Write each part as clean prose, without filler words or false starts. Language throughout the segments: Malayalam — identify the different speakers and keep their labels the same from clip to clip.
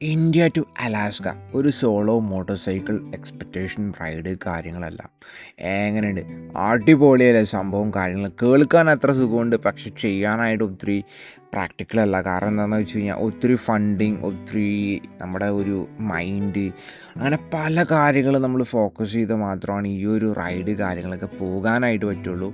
Speaker 1: ഇന്ത്യ ടു അലാസ്ക ഒരു solo motor cycle expectation ride കാര്യങ്ങളെല്ലാം എങ്ങനെയുണ്ട്? അടിപൊളിയല്ലേ സംഭവം? കാര്യങ്ങൾ കേൾക്കാൻ അത്ര സുഖമുണ്ട്, പക്ഷെ ചെയ്യാനായിട്ട് ഒത്തിരി പ്രാക്ടിക്കലല്ല. കാരണം എന്താണെന്ന് വെച്ച് കഴിഞ്ഞാൽ ഒത്തിരി ഫണ്ടിങ്, ഒത്തിരി നമ്മുടെ ഒരു മൈൻഡ്, അങ്ങനെ പല കാര്യങ്ങൾ നമ്മൾ ഫോക്കസ് ചെയ്ത് മാത്രമാണ് ഈ ഒരു റൈഡ് കാര്യങ്ങളൊക്കെ പോകാനായിട്ട് പറ്റുള്ളൂ.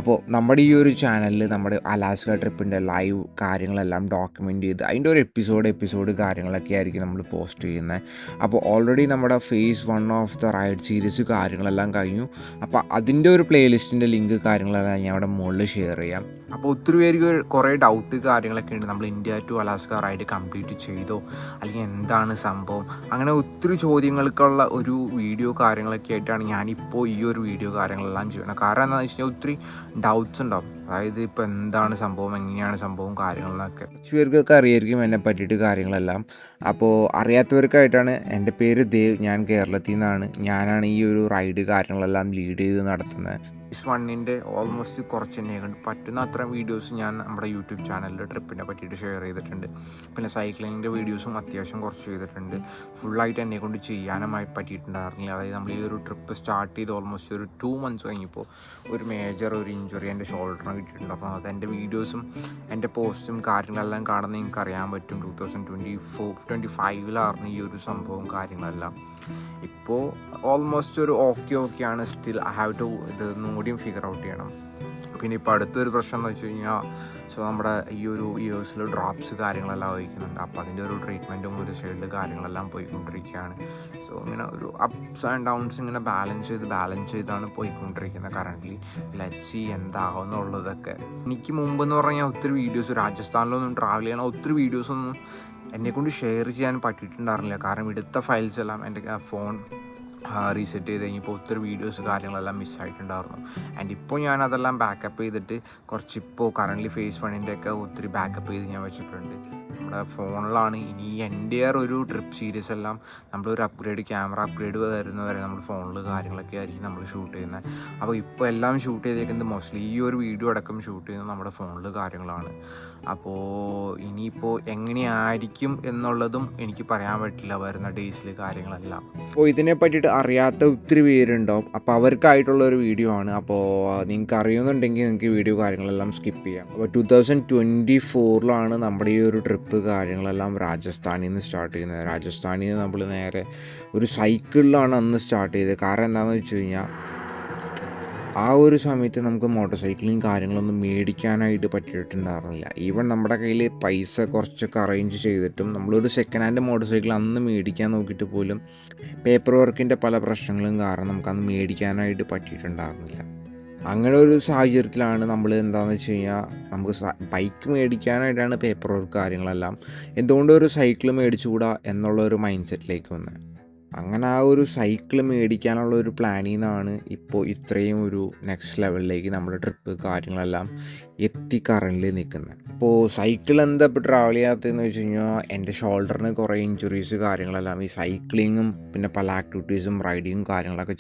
Speaker 1: അപ്പോൾ നമ്മുടെ ഈ ഒരു ചാനലിൽ നമ്മുടെ അലാസ്ക ട്രിപ്പിൻ്റെ ലൈവ് കാര്യങ്ങളെല്ലാം ഡോക്യുമെൻ്റ് ചെയ്ത് അതിൻ്റെ ഒരു എപ്പിസോഡ് കാര്യങ്ങളൊക്കെ ആയിരിക്കും നമ്മൾ പോസ്റ്റ് ചെയ്യുന്നത്. അപ്പോൾ ഓൾറെഡി നമ്മുടെ phase 1 of the ride series കാര്യങ്ങളെല്ലാം കഴിഞ്ഞു. അപ്പോൾ അതിൻ്റെ ഒരു പ്ലേലിസ്റ്റിൻ്റെ ലിങ്ക് കാര്യങ്ങളെല്ലാം ഞാൻ അവിടെ മുകളിൽ ഷെയർ ചെയ്യാം. അപ്പോൾ ഒത്തിരി പേർക്ക് കുറേ ഡൗട്ട് കാര്യങ്ങളൊക്കെ ഉണ്ട്, നമ്മൾ India to Alaska ride complete ചെയ്തോ, അല്ലെങ്കിൽ എന്താണ് സംഭവം, അങ്ങനെ ഒത്തിരി ചോദ്യങ്ങൾക്കുള്ള ഒരു വീഡിയോ കാര്യങ്ങളൊക്കെ ആയിട്ടാണ് ഞാനിപ്പോൾ ഈ ഒരു വീഡിയോ കാര്യങ്ങളെല്ലാം ചെയ്യുന്നത്. കാരണം എന്താണെന്ന് വെച്ച് കഴിഞ്ഞാൽ ഒത്തിരി ഡൗട്ട്സ് ഉണ്ടാവും. അതായത് ഇപ്പോൾ എന്താണ് സംഭവം, എങ്ങനെയാണ് സംഭവം കാര്യങ്ങളെന്നൊക്കെ കുറച്ച് പേർക്കൊക്കെ അറിയായിരിക്കും എന്നെ പറ്റിയിട്ട് കാര്യങ്ങളെല്ലാം. അപ്പോൾ അറിയാത്തവർക്കായിട്ടാണ്, എൻ്റെ പേര് ദേവ്, ഞാൻ കേരളത്തിൽ നിന്നാണ്. ഞാനാണ് ഈ ഒരു റൈഡ് കാര്യങ്ങളെല്ലാം ലീഡ് ചെയ്ത് നടത്തുന്നത്. ഫേസ് 1ൻ്റെ ഓൾമോസ്റ്റ് കുറച്ച് തന്നെ കണ്ട് പറ്റുന്ന അത്ര വീഡിയോസ് ഞാൻ നമ്മുടെ യൂട്യൂബ് ചാനലിൽ ട്രിപ്പിനെ പറ്റിയിട്ട് ഷെയർ ചെയ്തിട്ടുണ്ട്. പിന്നെ സൈക്ലിങ്ങിൻ്റെ വീഡിയോസും അത്യാവശ്യം കുറച്ച് ചെയ്തിട്ടുണ്ട്. ഫുള്ളായിട്ട് എന്നെ കൊണ്ട് ചെയ്യാനുമായി പറ്റിയിട്ടുണ്ടായിരുന്നില്ല. അതായത് നമ്മൾ ഈ ഒരു ട്രിപ്പ് സ്റ്റാർട്ട് ചെയ്ത് ഓൾമോസ്റ്റ് ഒരു 2 months കഴിഞ്ഞപ്പോൾ ഒരു മേജർ ഒരു ഇഞ്ചുറി എൻ്റെ ഷോൾഡറിന് കിട്ടിയിട്ടുണ്ട്. അപ്പോൾ അതെൻ്റെ വീഡിയോസും എൻ്റെ പോസ്റ്റും കാര്യങ്ങളെല്ലാം കാണുന്ന നിങ്ങൾക്ക് അറിയാൻ പറ്റും. 2024-25 ഈ ഒരു സംഭവം കാര്യങ്ങളെല്ലാം. ഇപ്പോൾ ഓൾമോസ്റ്റ് ഒരു ഓക്കെയാണ്. സ്റ്റിൽ ഐ ഹാവ് ടു ഇതൊന്നും കൂടിയും ഫിഗർ ഔട്ട് ചെയ്യണം. പിന്നെ ഇപ്പോൾ അടുത്തൊരു പ്രശ്നം എന്ന് വെച്ച് കഴിഞ്ഞാൽ, നമ്മുടെ ഈ ഒരു ഇയേഴ്സിൽ ഡ്രോപ്സ് കാര്യങ്ങളെല്ലാം വഹിക്കുന്നുണ്ട്. അപ്പോൾ അതിൻ്റെ ഒരു ട്രീറ്റ്മെൻറ്റും ഒരു സൈഡിൽ കാര്യങ്ങളെല്ലാം പോയിക്കൊണ്ടിരിക്കുകയാണ്. സോ ഇങ്ങനെ ഒരു അപ്സ് ആൻഡ് ഡൗൺസ് ഇങ്ങനെ ബാലൻസ് ചെയ്താണ് പോയിക്കൊണ്ടിരിക്കുന്നത് കറൻ്റ്ലി. Let's see എന്താകുന്നുള്ളതൊക്കെ. എനിക്ക് മുമ്പെന്ന് പറഞ്ഞാൽ ഒത്തിരി വീഡിയോസ് രാജസ്ഥാനിലൊന്നും ട്രാവൽ ചെയ്യണ ഒത്തിരി വീഡിയോസൊന്നും എന്നെക്കൊണ്ട് ഷെയർ ചെയ്യാൻ പറ്റിയിട്ടുണ്ടായിരുന്നില്ല. കാരണം എടുത്ത ഫയൽസ് എല്ലാം എൻ്റെ ഫോൺ റീസെറ്റ് ചെയ്ത് കഴിഞ്ഞപ്പോൾ ഒത്തിരി വീഡിയോസ് കാര്യങ്ങളെല്ലാം മിസ്സായിട്ടുണ്ടായിരുന്നു. ആൻഡ് ഇപ്പോൾ ഞാൻ അതെല്ലാം ബാക്കപ്പ് ചെയ്തിട്ട് കുറച്ചിപ്പോൾ കറൻ്റ്ലി ഫേസ് 1ൻ്റെയൊക്കെ ഒത്തിരി ബാക്കപ്പ് ചെയ്ത് ഞാൻ വെച്ചിട്ടുണ്ട്. നമ്മുടെ ഫോണിലാണ് ഇനി എൻ്റെ ഒരു ട്രിപ്പ് സീരീസ് എല്ലാം നമ്മളൊരു ക്യാമറ അപ്ഗ്രേഡ് വരുന്നവരെ നമ്മൾ ഫോണിൽ കാര്യങ്ങളൊക്കെ ആയിരിക്കും നമ്മൾ ഷൂട്ട് ചെയ്യുന്നത്. അപ്പോൾ ഇപ്പോൾ എല്ലാം ഷൂട്ട് ചെയ്തേക്കുന്നത് മോസ്റ്റ്ലി ഈ ഒരു വീഡിയോ അടക്കം ഷൂട്ട് ചെയ്യുന്നത് നമ്മുടെ ഫോണിൽ കാര്യങ്ങളാണ്. അപ്പോൾ ഇനിയിപ്പോൾ എങ്ങനെയായിരിക്കും എന്നുള്ളതും എനിക്ക് പറയാൻ പറ്റില്ല വരുന്ന ഡേയ്സിൽ കാര്യങ്ങളെല്ലാം. അപ്പോൾ ഇതിനെ പറ്റിയിട്ട് അറിയാത്ത ഒത്തിരി പേരുണ്ടാവും. അപ്പോൾ അവർക്കായിട്ടുള്ളൊരു വീഡിയോ ആണ്. അപ്പോൾ നിങ്ങൾക്ക് അറിയുന്നുണ്ടെങ്കിൽ നിങ്ങൾക്ക് വീഡിയോ കാര്യങ്ങളെല്ലാം സ്കിപ്പ് ചെയ്യാം. അപ്പോൾ 2024 നമ്മുടെ ഈ ഒരു ട്രിപ്പ് കാര്യങ്ങളെല്ലാം രാജസ്ഥാനിൽ നിന്ന് സ്റ്റാർട്ട് ചെയ്യുന്നത്. രാജസ്ഥാനിൽ നിന്ന് നമ്മൾ നേരെ ഒരു സൈക്കിളിലാണ് അന്ന് സ്റ്റാർട്ട് ചെയ്തത്. കാരണം എന്താണെന്ന് വെച്ച് കഴിഞ്ഞാൽ ആ ഒരു സമയത്ത് നമുക്ക് മോട്ടോർ സൈക്കിളും കാര്യങ്ങളൊന്നും മേടിക്കാനായിട്ട് പറ്റിയിട്ടുണ്ടായിരുന്നില്ല. ഈവൻ നമ്മുടെ കയ്യിൽ പൈസ കുറച്ചൊക്കെ അറേഞ്ച് ചെയ്തിട്ടും നമ്മളൊരു സെക്കൻഡ് ഹാൻഡ് മോട്ടോർ സൈക്കിൾ അന്ന് മേടിക്കാൻ നോക്കിയിട്ട് പോലും പേപ്പർ വർക്കിൻ്റെ പല പ്രശ്നങ്ങളും കാരണം നമുക്കന്ന് മേടിക്കാനായിട്ട് പറ്റിയിട്ടുണ്ടായിരുന്നില്ല. അങ്ങനെ ഒരു സാഹചര്യത്തിലാണ് നമ്മൾ എന്താണെന്ന് വെച്ച് കഴിഞ്ഞാൽ, നമുക്ക് ബൈക്ക് മേടിക്കാനായിട്ടാണ് പേപ്പർ വർക്ക് കാര്യങ്ങളെല്ലാം, എന്തുകൊണ്ട് ഒരു സൈക്കിൾ മേടിച്ചുകൂടാ എന്നുള്ളൊരു മൈൻഡ് സെറ്റിലേക്ക് വന്നത്. അങ്ങനെ ആ ഒരു സൈക്കിൾ മേടിക്കാനുള്ള ഒരു പ്ലാനിൽ നിന്നാണ് ഇപ്പോൾ ഇത്രയും ഒരു നെക്സ്റ്റ് ലെവലിലേക്ക് നമ്മുടെ ട്രിപ്പ് കാര്യങ്ങളെല്ലാം കറൻ്റ് നിൽക്കുന്നത്. അപ്പോൾ സൈക്കിൾ എന്താ ഇപ്പോൾ ട്രാവൽ ചെയ്യാത്തതെന്ന് വെച്ച് കഴിഞ്ഞാൽ, എൻ്റെ ഷോൾഡറിന് കുറേ ഇഞ്ചുറീസ് കാര്യങ്ങളെല്ലാം ഈ സൈക്ലിങ്ങും പിന്നെ പല ആക്ടിവിറ്റീസും റൈഡിങ്ങും കാര്യങ്ങളൊക്കെ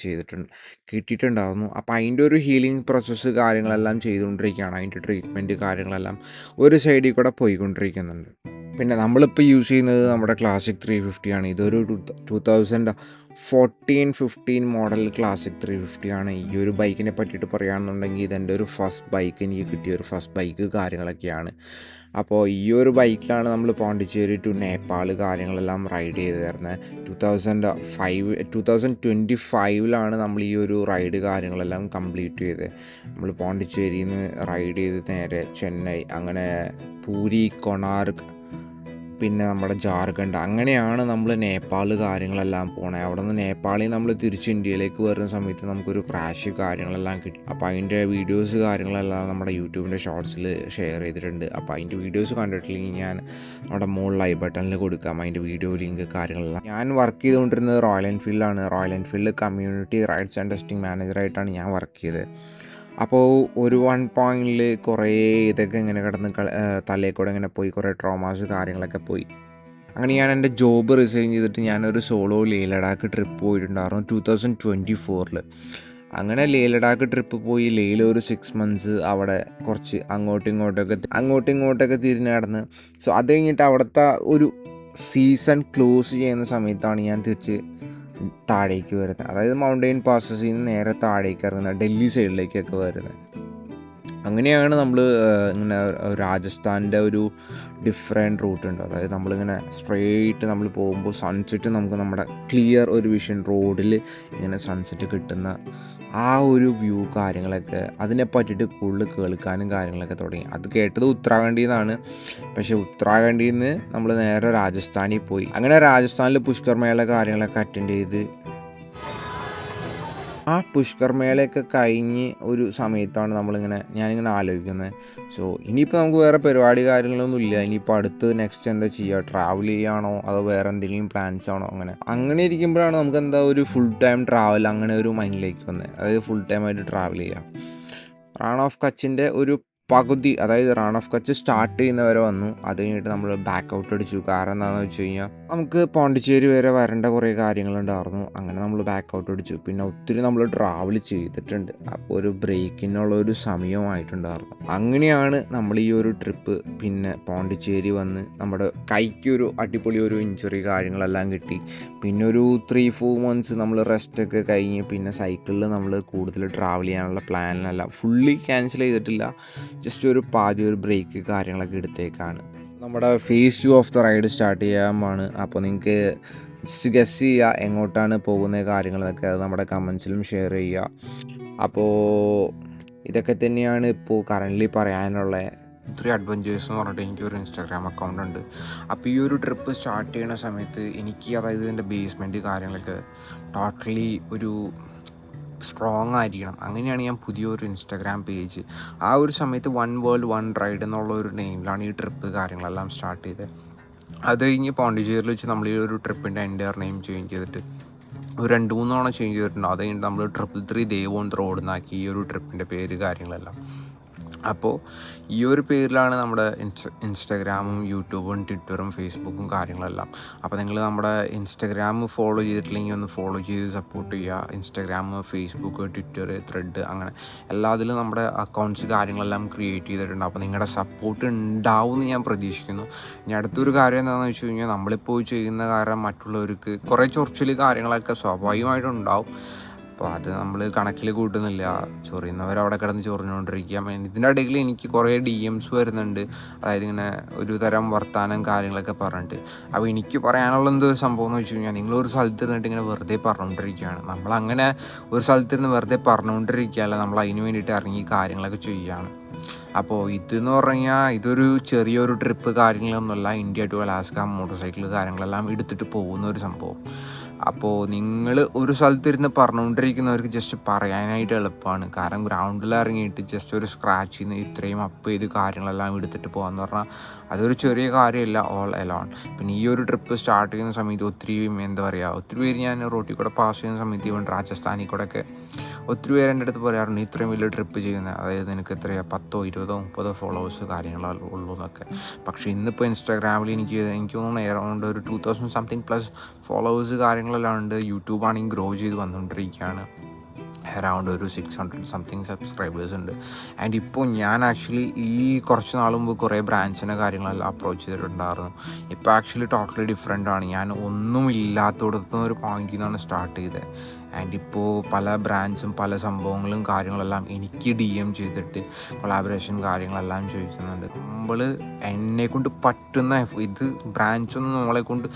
Speaker 1: കിട്ടിയിട്ടുണ്ടായിരുന്നു. അപ്പോൾ അതിൻ്റെ ഒരു ഹീലിംഗ് പ്രോസസ്സ് കാര്യങ്ങളെല്ലാം ചെയ്തുകൊണ്ടിരിക്കുകയാണ്. അതിൻ്റെ ട്രീറ്റ്മെൻറ്റ് കാര്യങ്ങളെല്ലാം ഒരു സൈഡിൽ കൂടെ പോയിക്കൊണ്ടിരിക്കുന്നുണ്ട്. പിന്നെ നമ്മളിപ്പോൾ യൂസ് ചെയ്യുന്നത് നമ്മുടെ ക്ലാസിക് 350 ആണ്. ഇതൊരു 2014-15 മോഡൽ ക്ലാസിക് 350 ആണ്. ഈ ഒരു ബൈക്കിനെ പറ്റിയിട്ട് പറയുകയാണെന്നുണ്ടെങ്കിൽ ഇതെൻ്റെ ഒരു ഫസ്റ്റ് ബൈക്ക്, എനിക്ക് കിട്ടിയ ഒരു ഫസ്റ്റ് ബൈക്ക് കാര്യങ്ങളൊക്കെയാണ്. അപ്പോൾ ഈ ഒരു ബൈക്കിലാണ് നമ്മൾ പോണ്ടിച്ചേരി ടു നേപ്പാൾ കാര്യങ്ങളെല്ലാം റൈഡ് ചെയ്ത് തരുന്നത്. 2025 നമ്മൾ ഈ ഒരു റൈഡ് കാര്യങ്ങളെല്ലാം കംപ്ലീറ്റ് ചെയ്ത് നമ്മൾ പോണ്ടിച്ചേരിയിൽ നിന്ന് റൈഡ് ചെയ്ത് നേരെ ചെന്നൈ, അങ്ങനെ പൂരി, കൊണാർക്ക്, പിന്നെ നമ്മുടെ ജാർഖണ്ഡ്, അങ്ങനെയാണ് നമ്മൾ നേപ്പാൾ കാര്യങ്ങളെല്ലാം പോണേ. അവിടെ നിന്ന് നേപ്പാളിൽ നമ്മൾ തിരിച്ച് ഇന്ത്യയിലേക്ക് വരുന്ന സമയത്ത് നമുക്കൊരു ക്രാഷ് കാര്യങ്ങളെല്ലാം കിട്ടി. അപ്പോൾ അതിൻ്റെ വീഡിയോസ് കാര്യങ്ങളെല്ലാം നമ്മുടെ യൂട്യൂബിൻ്റെ ഷോർട്സിൽ ഷെയർ ചെയ്തിട്ടുണ്ട്. അപ്പോൾ അതിൻ്റെ വീഡിയോസ് കണ്ടിട്ടില്ലെങ്കിൽ ഞാൻ നമ്മുടെ മുകളിൽ ഐ ബട്ടണിൽ കൊടുക്കാം അതിൻ്റെ വീഡിയോ ലിങ്ക് കാര്യങ്ങളെല്ലാം. ഞാൻ വർക്ക് ചെയ്തുകൊണ്ടിരുന്നത് റോയൽ എൻഫീൽഡിലാണ്. Royal Enfield community rides and testing മാനേജറായിട്ടാണ് ഞാൻ വർക്ക് ചെയ്തത്. അപ്പോൾ ഒരു 1 പോയിന്റിൽ കുറേ ഇതൊക്കെ ഇങ്ങനെ കിടന്ന് തലയിൽ കൂടെ ഇങ്ങനെ പോയി, കുറേ ട്രോമാസ് കാര്യങ്ങളൊക്കെ പോയി. അങ്ങനെ ഞാൻ എൻ്റെ ജോബ് റിസൈൻ ചെയ്തിട്ട് ഞാനൊരു സോളോ ലേ ലഡാക്ക് ട്രിപ്പ് പോയിട്ടുണ്ടായിരുന്നു 2024. അങ്ങനെ ലേ ലഡാക്ക് ട്രിപ്പ് പോയി. ലേയിൽ ഒരു 6 months അവിടെ കുറച്ച് അങ്ങോട്ടും ഇങ്ങോട്ടൊക്കെ തിരിഞ്ഞ് നടന്ന്. സോ അത് കഴിഞ്ഞിട്ട് അവിടുത്തെ ഒരു സീസൺ ക്ലോസ് ചെയ്യുന്ന സമയത്താണ് ഞാൻ തിരിച്ച് താഴേക്ക് വരുന്നത്. അതായത് മൗണ്ടെയിൻ പാസസിൽ നിന്ന് നേരെ താഴേക്ക് ഇറങ്ങുന്നത്, ഡൽഹി സൈഡിലേക്കൊക്കെ വരുന്നത്. അങ്ങനെയാണ് നമ്മൾ ഇങ്ങനെ രാജസ്ഥാൻ്റെ ഒരു ഡിഫറെൻറ്റ് റൂട്ട് ഉണ്ട്. അതായത് നമ്മളിങ്ങനെ സ്ട്രെയിറ്റ് നമ്മൾ പോകുമ്പോൾ സൺസെറ്റ് നമുക്ക് നമ്മുടെ ക്ലിയർ ഒരു വിഷൻ റോഡിൽ ഇങ്ങനെ സൺസെറ്റ് കിട്ടുന്ന ആ ഒരു വ്യൂ കാര്യങ്ങളൊക്കെ അതിനെ പറ്റിയിട്ട് കൂടുതൽ കേൾക്കാനും കാര്യങ്ങളൊക്കെ തുടങ്ങി. അത് കേട്ടത് ഉത്തരാഖണ്ഡിൽ നിന്നാണ്. പക്ഷേ ഉത്തരാഖണ്ഡിൽ നിന്ന് നമ്മൾ നേരെ രാജസ്ഥാനിൽ പോയി. അങ്ങനെ രാജസ്ഥാനിൽ പുഷ്കർ മേള കാര്യങ്ങളൊക്കെ അറ്റൻഡ് ചെയ്ത് ആ പുഷ്കർ മേളയൊക്കെ കഴിഞ്ഞ് ഒരു സമയത്താണ് ഞാനിങ്ങനെ ആലോചിക്കുന്നത്, സോ ഇനിയിപ്പോൾ നമുക്ക് വേറെ പരിപാടി കാര്യങ്ങളൊന്നും ഇല്ല, ഇനിയിപ്പോൾ അടുത്ത് നെക്സ്റ്റ് എന്താ ചെയ്യുക, ട്രാവൽ ചെയ്യുകയാണോ അതോ വേറെ എന്തെങ്കിലും പ്ലാൻസ് ആണോ? അങ്ങനെ ഇരിക്കുമ്പോഴാണ് നമുക്ക് എന്താ ഒരു ഫുൾ ടൈം ട്രാവൽ അങ്ങനെ ഒരു മൈൻഡിലേക്ക് വന്നത്. അതായത് ഫുൾ ടൈം ആയിട്ട് ട്രാവൽ ചെയ്യുക. റാൺ ഓഫ് കച്ചിൻ്റെ ഒരു പകുതി, അതായത് റാൺ ഓഫ് കച്ച് സ്റ്റാർട്ട് ചെയ്യുന്നവരെ വന്നു. അത് കഴിഞ്ഞിട്ട് നമ്മൾ ബാക്ക് ഔട്ട് അടിച്ചു. കാരണം എന്താണെന്ന് വെച്ച് കഴിഞ്ഞാൽ നമുക്ക് പോണ്ടിച്ചേരി വരെ വരേണ്ട കുറേ കാര്യങ്ങളുണ്ടായിരുന്നു. അങ്ങനെ നമ്മൾ ബാക്ക് ഔട്ട് അടിച്ചു. പിന്നെ ഒത്തിരി നമ്മൾ ട്രാവൽ ചെയ്തിട്ടുണ്ട്. അപ്പോൾ ഒരു ബ്രേക്കിനുള്ള ഒരു സമയമായിട്ടുണ്ടായിരുന്നു. അങ്ങനെയാണ് നമ്മൾ ഈ ഒരു ട്രിപ്പ് പിന്നെ പോണ്ടിച്ചേരി വന്ന് നമ്മുടെ കൈക്ക് ഒരു അടിപൊളി ഒരു ഇഞ്ചുറി കാര്യങ്ങളെല്ലാം കിട്ടി. പിന്നെ ഒരു 3-4 months നമ്മൾ റെസ്റ്റൊക്കെ കഴിഞ്ഞ് പിന്നെ സൈക്കിളിൽ നമ്മൾ കൂടുതൽ ട്രാവൽ ചെയ്യാനുള്ള പ്ലാനിലല്ല, ഫുള്ളി ക്യാൻസൽ ചെയ്തിട്ടില്ല, ജസ്റ്റ് ഒരു പാതി ഒരു ബ്രേക്ക് കാര്യങ്ങളൊക്കെ എടുത്തേക്കാണ്. നമ്മുടെ phase 2 of the ride start ചെയ്യാമാണ്. അപ്പോൾ നിങ്ങൾക്ക് ജസ്റ്റ് ഗസ് ചെയ്യുക എങ്ങോട്ടാണ് പോകുന്ന കാര്യങ്ങളൊക്കെ, അത് നമ്മുടെ കമൻസിലും ഷെയർ ചെയ്യുക. അപ്പോൾ ഇതൊക്കെ തന്നെയാണ് ഇപ്പോൾ കറൻ്റ്ലി പറയാനുള്ള 3 അഡ്വഞ്ചേഴ്സ് എന്ന് പറഞ്ഞിട്ട് എനിക്കൊരു ഇൻസ്റ്റാഗ്രാം അക്കൗണ്ട് ഉണ്ട്. അപ്പോൾ ഈ ഒരു ട്രിപ്പ് സ്റ്റാർട്ട് ചെയ്യുന്ന സമയത്ത് എനിക്ക്, അതായത് ഇതിൻ്റെ ബേസ്മെൻറ്റ് കാര്യങ്ങളൊക്കെ ടോട്ടലി ഒരു സ്ട്രോങ് ആയിരിക്കണം. അങ്ങനെയാണ് ഞാൻ പുതിയൊരു ഇൻസ്റ്റാഗ്രാം പേജ് ആ ഒരു സമയത്ത് 1 World 1 Ride എന്നുള്ള ഒരു നെയിമിലാണ് ഈ ട്രിപ്പ് കാര്യങ്ങളെല്ലാം സ്റ്റാർട്ട് ചെയ്തത്. അത് കഴിഞ്ഞ് പോണ്ടിച്ചേരിയിൽ വെച്ച് നമ്മൾ ഈ ഒരു ട്രിപ്പിൻ്റെ എൻ്റെയർ നെയിം ചേഞ്ച് ചെയ്തിട്ട് ഒരു 2-3 തവണ ചേഞ്ച് ചെയ്തിട്ടുണ്ട്. അത് കഴിഞ്ഞിട്ട് നമ്മൾ 333 ദേവോൺ റോഡ് എന്നാക്കി ഈ ഒരു ട്രിപ്പിൻ്റെ പേര് കാര്യങ്ങളെല്ലാം. അപ്പോൾ ഈ ഒരു പേരിലാണ് നമ്മുടെ ഇൻസ്റ്റാഗ്രാമും യൂട്യൂബും ട്വിറ്ററും ഫേസ്ബുക്കും കാര്യങ്ങളെല്ലാം. അപ്പോൾ നിങ്ങൾ നമ്മുടെ ഇൻസ്റ്റാഗ്രാം ഫോളോ ചെയ്തിട്ടില്ലെങ്കിൽ ഒന്ന് ഫോളോ ചെയ്ത് സപ്പോർട്ട് ചെയ്യുക. ഇൻസ്റ്റാഗ്രാം, ഫേസ്ബുക്ക്, ട്വിറ്റർ, ത്രെഡ്, അങ്ങനെ എല്ലാത്തിലും നമ്മുടെ അക്കൗണ്ട്സ് കാര്യങ്ങളെല്ലാം ക്രിയേറ്റ് ചെയ്തിട്ടുണ്ട്. അപ്പോൾ നിങ്ങളുടെ സപ്പോർട്ട് ഉണ്ടാവുമെന്ന് ഞാൻ പ്രതീക്ഷിക്കുന്നു. ഇനി അടുത്തൊരു കാര്യം എന്താണെന്ന് വെച്ച് കഴിഞ്ഞാൽ, നമ്മളിപ്പോൾ ചെയ്യുന്ന കാരണം മറ്റുള്ളവർക്ക് കുറേ ചൊറിച്ചിൽ കാര്യങ്ങളൊക്കെ സ്വാഭാവികമായിട്ടും ഉണ്ടാവും. അപ്പോൾ അത് നമ്മൾ കണക്കിൽ കൂട്ടുന്നില്ല. ചൊറിയുന്നവരവിടെ കിടന്ന് ചൊറിഞ്ഞുകൊണ്ടിരിക്കുക. ഇതിൻ്റെ ഇടയിൽ എനിക്ക് കുറേ DMs വരുന്നുണ്ട്, അതായത് ഇങ്ങനെ ഒരു തരം വർത്താനം കാര്യങ്ങളൊക്കെ പറഞ്ഞിട്ട്. അപ്പോൾ എനിക്ക് പറയാനുള്ള എന്തോ സംഭവം എന്ന് വെച്ച് കഴിഞ്ഞാൽ, നിങ്ങളൊരു സ്ഥലത്ത് ഇരുന്നിട്ട് ഇങ്ങനെ വെറുതെ പറഞ്ഞുകൊണ്ടിരിക്കുകയാണ്. നമ്മളങ്ങനെ ഒരു സ്ഥലത്തിരുന്ന് വെറുതെ പറഞ്ഞുകൊണ്ടിരിക്കുകയല്ല, നമ്മൾ അതിന് വേണ്ടിയിട്ട് ഇറങ്ങി കാര്യങ്ങളൊക്കെ ചെയ്യുകയാണ്. അപ്പോൾ ഇതെന്ന് പറഞ്ഞാൽ ഇതൊരു ചെറിയൊരു ട്രിപ്പ് കാര്യങ്ങളൊന്നുമല്ല. India to Alaska motorcycle കാര്യങ്ങളെല്ലാം എടുത്തിട്ട് പോകുന്ന ഒരു സംഭവം. അപ്പോൾ നിങ്ങൾ ഒരു സ്ഥലത്തിരുന്ന് പറഞ്ഞുകൊണ്ടിരിക്കുന്നവർക്ക് ജസ്റ്റ് പറയാനായിട്ട് എളുപ്പമാണ്. കാരണം ഗ്രൗണ്ടിൽ ഇറങ്ങിയിട്ട് ജസ്റ്റ് ഒരു സ്ക്രാച്ചിൽ നിന്ന് ഇത്രയും അപ്പ് ചെയ്ത് കാര്യങ്ങളെല്ലാം എടുത്തിട്ട് പോകാമെന്ന് പറഞ്ഞാൽ അതൊരു ചെറിയ കാര്യമല്ല, ഓൾ എലോൺ. പിന്നെ ഈ ഒരു ട്രിപ്പ് സ്റ്റാർട്ട് ചെയ്യുന്ന സമയത്ത് ഒത്തിരി പേര് ഞാൻ റോട്ടിൽ കൂടെ പാസ് ചെയ്യുന്ന സമയത്ത് ഇവൻ രാജസ്ഥാനിൽ കൂടെയൊക്കെ ഒത്തിരി പേര് എൻ്റെ അടുത്ത് പറയാറുണ്ട്, ഇത്രയും വലിയ ട്രിപ്പ് ചെയ്യുന്നത്, അതായത് നിനക്ക് എത്രയാണ് 10, 20, 30 ഫോളോവേഴ്സ് കാര്യങ്ങളോ ഉള്ളൂ എന്നൊക്കെ. പക്ഷേ ഇന്നിപ്പോൾ ഇൻസ്റ്റാഗ്രാമിൽ എനിക്ക് തോന്നുന്നു അറൗണ്ട് ഒരു 2000 സംതിങ് പ്ലസ് ഫോളോവേഴ്സ് കാര്യങ്ങളെല്ലാം ഉണ്ട്. യൂട്യൂബാണെങ്കിൽ ഗ്രോ ചെയ്ത് വന്നുകൊണ്ടിരിക്കുകയാണ്. അറൗണ്ട് ഒരു 600 സംതിങ് സബ്സ്ക്രൈബേഴ്സ് ഉണ്ട്. ആൻഡ് ഇപ്പോൾ ഞാൻ ആക്ച്വലി ഈ കുറച്ച് നാൾ മുമ്പ് കുറേ ബ്രാൻഡ്സിനെ കാര്യങ്ങളെല്ലാം അപ്രോച്ച് ചെയ്തിട്ടുണ്ടായിരുന്നു. ഇപ്പോൾ ആക്ച്വലി ടോട്ടലി ഡിഫറെൻ്റ് ആണ്. ഞാൻ ഒന്നുമില്ലാത്തടത്തുനിന്ന് ഒരു പോയിന്റിൽ നിന്നാണ് സ്റ്റാർട്ട് ചെയ്തത്. ആൻഡ് ഇപ്പോൾ പല ബ്രാൻഡ്സും പല സംഭവങ്ങളും കാര്യങ്ങളെല്ലാം എനിക്ക് DM ചെയ്തിട്ട് കൊളാബറേഷൻ കാര്യങ്ങളെല്ലാം ചോദിക്കുന്നുണ്ട്. നമ്മൾ എന്നെക്കൊണ്ട് പറ്റുന്ന ഇത് ബ്രാൻഡ്സൊന്നും നമ്മളെക്കൊണ്ട്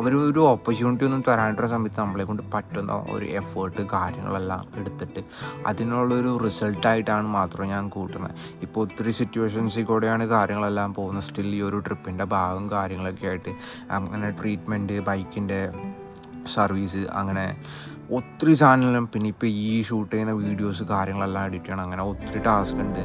Speaker 1: അവരൊരു ഓപ്പർച്യൂണിറ്റി ഒന്നും തരാനുള്ള സമയത്ത് നമ്മളെക്കൊണ്ട് പറ്റുന്ന ഒരു എഫേർട്ട് കാര്യങ്ങളെല്ലാം എടുത്തിട്ട് അതിനുള്ളൊരു റിസൾട്ടായിട്ടാണ് മാത്രം ഞാൻ കൂട്ടുന്നത്. ഇപ്പോൾ ഒത്തിരി സിറ്റുവേഷൻസിൽ കൂടെയാണ് കാര്യങ്ങളെല്ലാം പോകുന്നത്. സ്റ്റിൽ ഈ ഒരു ട്രിപ്പിൻ്റെ ഭാഗം കാര്യങ്ങളൊക്കെ ആയിട്ട് അങ്ങനെ ട്രീറ്റ്മെൻറ്റ്, ബൈക്കിൻ്റെ സർവീസ്, അങ്ങനെ ഒത്തിരി ചാനലും, പിന്നെ ഇപ്പോൾ ഈ ഷൂട്ട് ചെയ്യുന്ന വീഡിയോസ് കാര്യങ്ങളെല്ലാം എഡിറ്റ് ചെയ്യണം, അങ്ങനെ ഒത്തിരി ടാസ്ക് ഉണ്ട്.